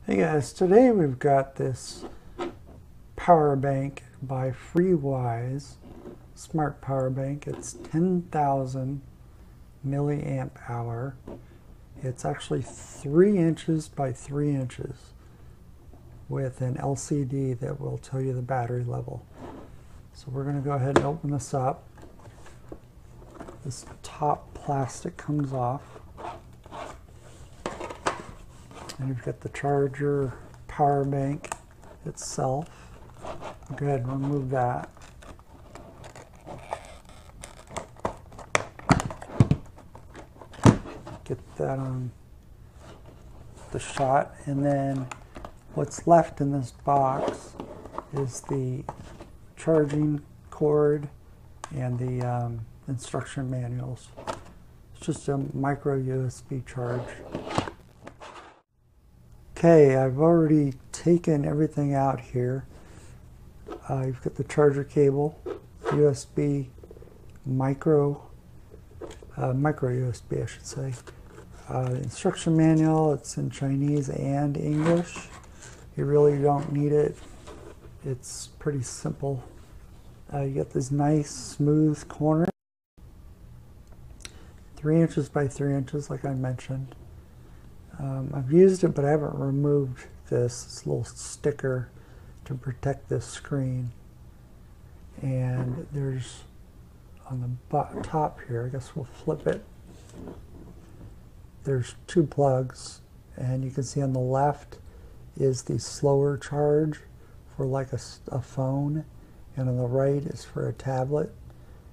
Hey guys, today we've got this PowerBank by FREEWISE, smart PowerBank. It's 10,000 milliamp hour. It's actually 3 inches by 3 inches with an LCD that will tell you the battery level. So we're going to go ahead and open this up. This top plastic comes off. And you've got the charger, power bank itself. Go ahead and remove that. Get that on the shot. And then what's left in this box is the charging cord and the instruction manuals. It's just a micro USB charge. Okay, I've already taken everything out here. You've got the charger cable, USB, micro USB I should say. The instruction manual, it's in Chinese and English. You really don't need it. It's pretty simple. You get this nice smooth corner. 3 inches by 3 inches like I mentioned. I've used it, but I haven't removed this little sticker to protect this screen. And there's on the top here, I guess we'll flip it. There's 2 plugs, and you can see on the left is the slower charge for like a phone, and on the right is for a tablet.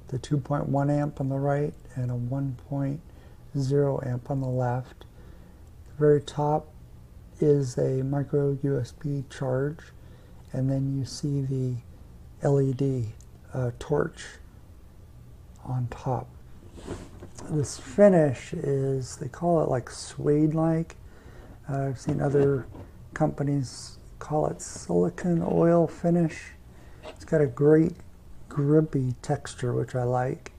The 2.1 amp on the right and a 1.0 amp on the left. The very top is a micro USB charge, and then you see the LED torch on top. This finish is, they call it like suede-like. I've seen other companies call it silicone oil finish. It's got a great grippy texture, which I like.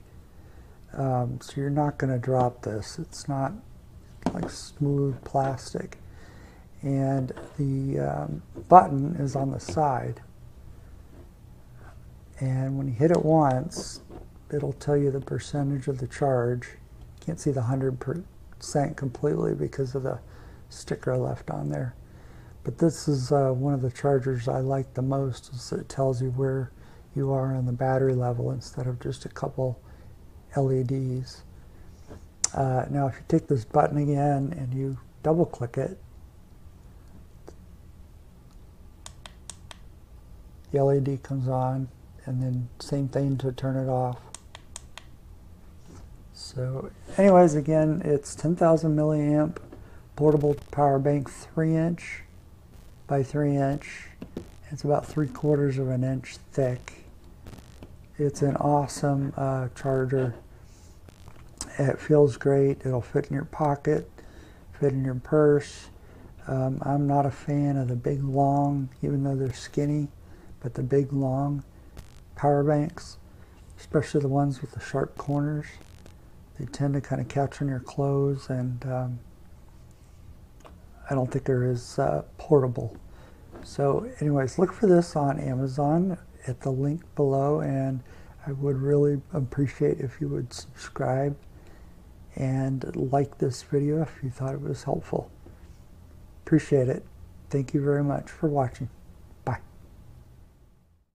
So you're not going to drop this. It's not like smooth plastic. And the button is on the side. And when you hit it once, it'll tell you the percentage of the charge. You can't see the 100% completely because of the sticker left on there. But this is one of the chargers I like the most, is it tells you where you are on the battery level instead of just a couple LEDs. Now if you take this button again and you double click it, the LED comes on, and then same thing to turn it off. So anyways, again, it's 10,000 milliamp portable power bank, 3 inch by 3 inch. It's about 3/4 of an inch thick. It's an awesome charger. It feels great. It'll fit in your pocket, fit in your purse. I'm not a fan of the big long, even though they're skinny, but the big long power banks, especially the ones with the sharp corners, they tend to kind of catch on your clothes, and I don't think they're as portable. So anyways, look for this on Amazon at the link below, and I would really appreciate if you would subscribe and like this video if you thought it was helpful. Appreciate it. Thank you very much for watching.